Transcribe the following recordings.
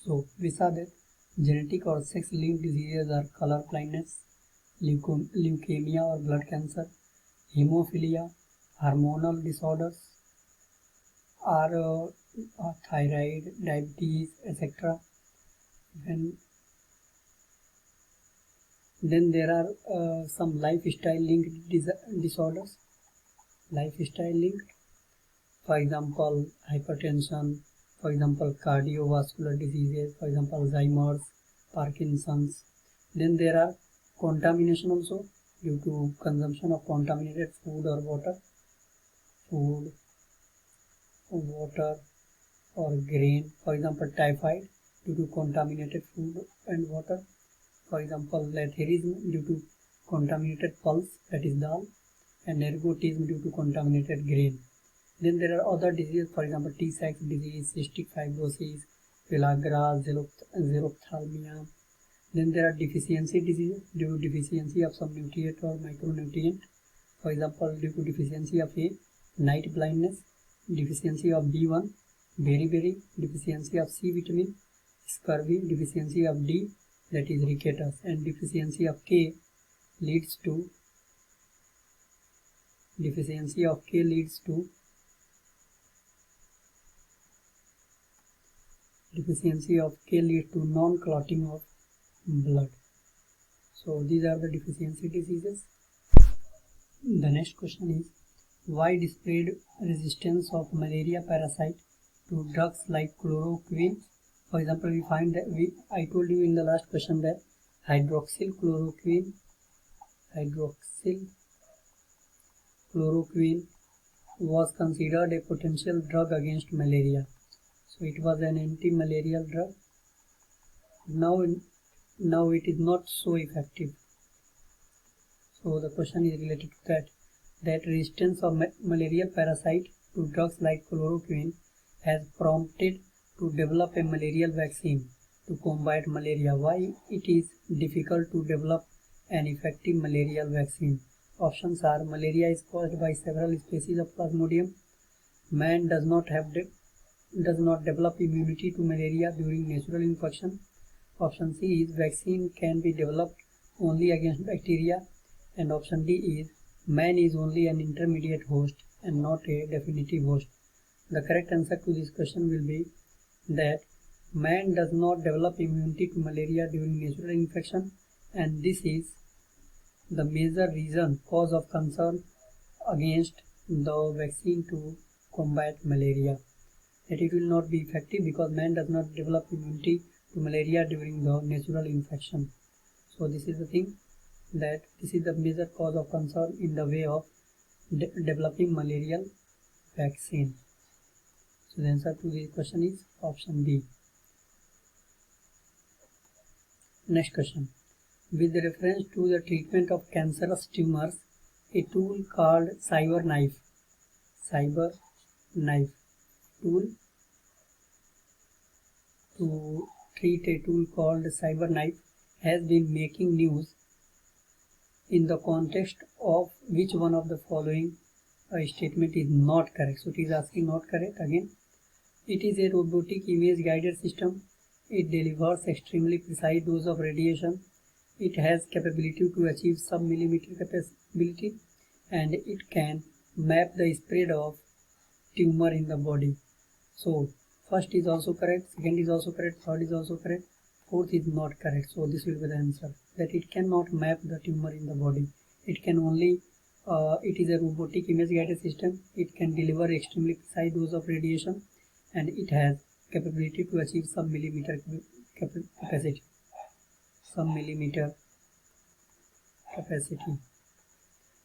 So we saw that genetic or sex-linked diseases are color blindness, leukemia or blood cancer, hemophilia, hormonal disorders, or thyroid, diabetes, etc. Then there are some lifestyle-linked disorders. Lifestyle-linked, for example, hypertension, for example, cardiovascular diseases, for example, Alzheimer's, Parkinson's. Then there are contamination also due to consumption of contaminated food or water, or grain. For example, typhoid due to contaminated food and water. For example, letharism due to contaminated pulse, that is dal, and ergotism due to contaminated grain. Then there are other diseases, for example, Tay-Sachs disease, cystic fibrosis, pellagra, xerophthalmia. Then there are deficiency diseases due to deficiency of some nutrient or micronutrient. For example, due to deficiency of A, night blindness, deficiency of B1, beriberi, deficiency of C vitamin, scurvy, deficiency of D, that is ricketts, and deficiency of K leads to non-clotting of blood. So these are the deficiency diseases. The next question is, why displayed resistance of malaria parasite to drugs like chloroquine? For example, we find that I told you in the last question that hydroxychloroquine was considered a potential drug against malaria. So it was an anti-malarial drug. Now it is not so effective. So the question is related to that resistance of malarial parasite to drugs like chloroquine has prompted to develop a malarial vaccine to combat malaria. Why it is difficult to develop an effective malarial vaccine? Options are: malaria is caused by several species of Plasmodium. Man does not develop immunity to malaria during natural infection. Option C is vaccine can be developed only against bacteria. And option D is man is only an intermediate host and not a definitive host. The correct answer to this question will be that man does not develop immunity to malaria during natural infection, and this is the major cause of concern against the vaccine to combat malaria, that it will not be effective because man does not develop immunity to malaria during the natural infection. So this is the thing, that this is the major cause of concern in the way of developing malarial vaccine. So the answer to this question is option B. Next question. With reference to the treatment of cancerous tumors, a tool called CyberKnife tool to treat a tool called CyberKnife has been making news in the context of which one of the following statement is not correct. So it is asking not correct again. It is a robotic image guided system. It delivers extremely precise dose of radiation. It has capability to achieve sub-millimeter capability, and it can map the spread of tumor in the body. So first is also correct, second is also correct, third is also correct, fourth is not correct. So this will be the answer, that it cannot map the tumor in the body. It can only it is a robotic image guided system. It can deliver extremely precise dose of radiation, and it has capability to achieve sub-millimeter capacity.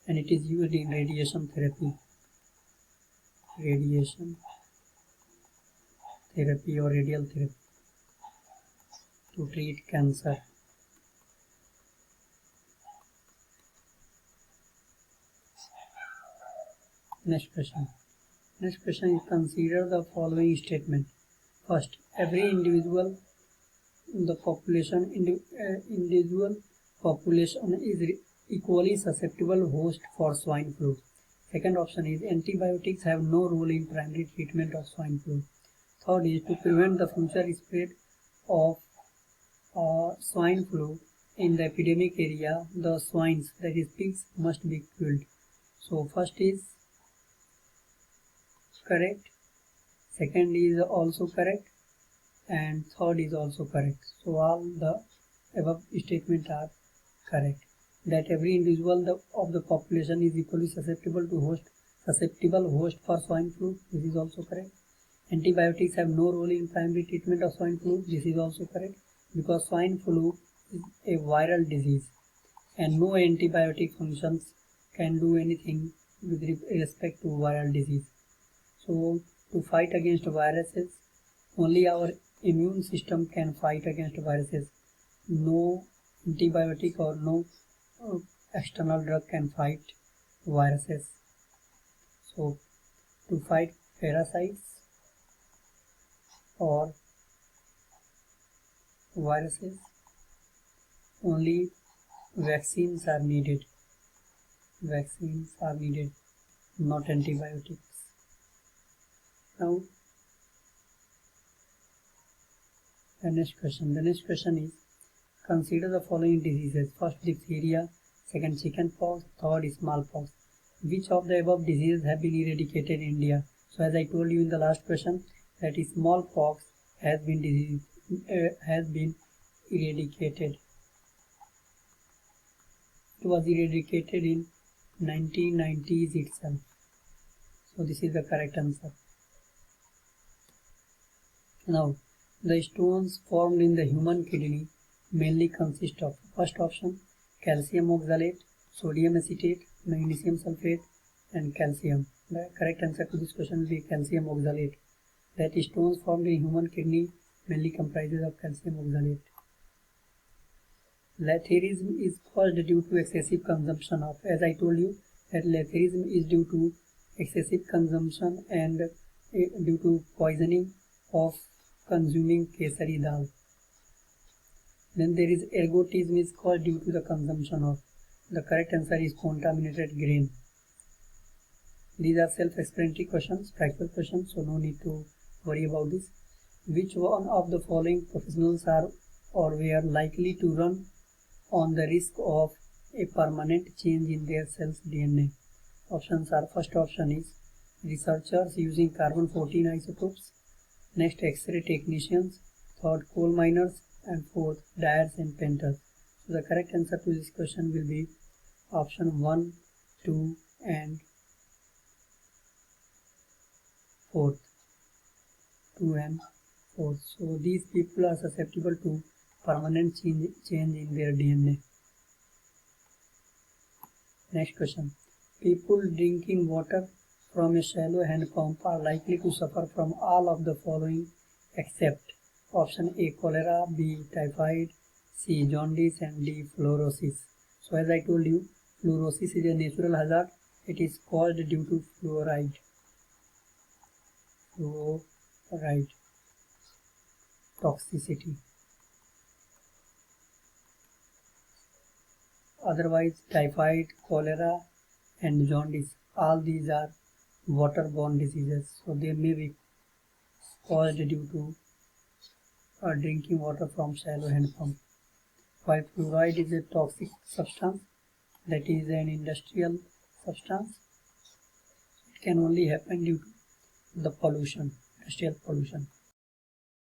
And it is used in radiation therapy or radial therapy to treat cancer. Next question is, consider the following statement. First, every individual population is equally susceptible host for swine flu. Second option is, antibiotics have no role in primary treatment of swine flu. Third is, to prevent the future spread of swine flu in the epidemic area, the swines, that is pigs, must be killed. So first is correct, second is also correct, and third is also correct. So all the above statements are correct. That every individual of the population is equally susceptible host for swine flu. This is also correct. Antibiotics have no role in primary treatment of swine flu. This is also correct, because swine flu is a viral disease and no antibiotic functions can do anything with respect to viral disease. So to fight against viruses, only our immune system can fight against viruses. No antibiotic or no external drug can fight viruses. So to fight parasites or viruses, only vaccines are needed. Vaccines are needed, not antibiotics. Now the next question is, consider the following diseases. First, diphtheria, second, chickenpox, third, smallpox. Which of the above diseases have been eradicated in India? So as I told you in the last question, that smallpox has been eradicated. It was eradicated in 1990s itself. So this is the correct answer. Now, the stones formed in the human kidney mainly consist of, first option, calcium oxalate, sodium acetate, magnesium sulfate, and calcium. The correct answer to this question will be calcium oxalate. That stones formed in human kidney mainly comprises of calcium oxalate. Letharism is caused due to excessive consumption of, as I told you, that letharism is due to excessive consumption and due to poisoning of consuming kesari dal. Then there is ergotism is caused due to the consumption of. The correct answer is contaminated grain. These are self-explanatory questions, factual questions, so no need to worry about this. Which one of the following professionals are or were likely to run on the risk of a permanent change in their cell's DNA? Options are, first option is researchers using carbon-14 isotopes, next X-ray technicians, third coal miners, and fourth dyers and painters. So the correct answer to this question will be option 1, 2 and 4th. 2 and 4th. So these people are susceptible to permanent change in their DNA. Next question. People drinking water from a shallow hand pump are likely to suffer from all of the following except option A, cholera, B, typhoid, C, jaundice, and D, fluorosis. So as I told you, fluorosis is a natural hazard. It is caused due to fluoride. Fluoride toxicity. Otherwise, typhoid, cholera, and jaundice, all these are waterborne diseases, so they may be caused due to drinking water from shallow hand pump. While fluoride is a toxic substance, that is an industrial substance, it can only happen due to the pollution, industrial pollution.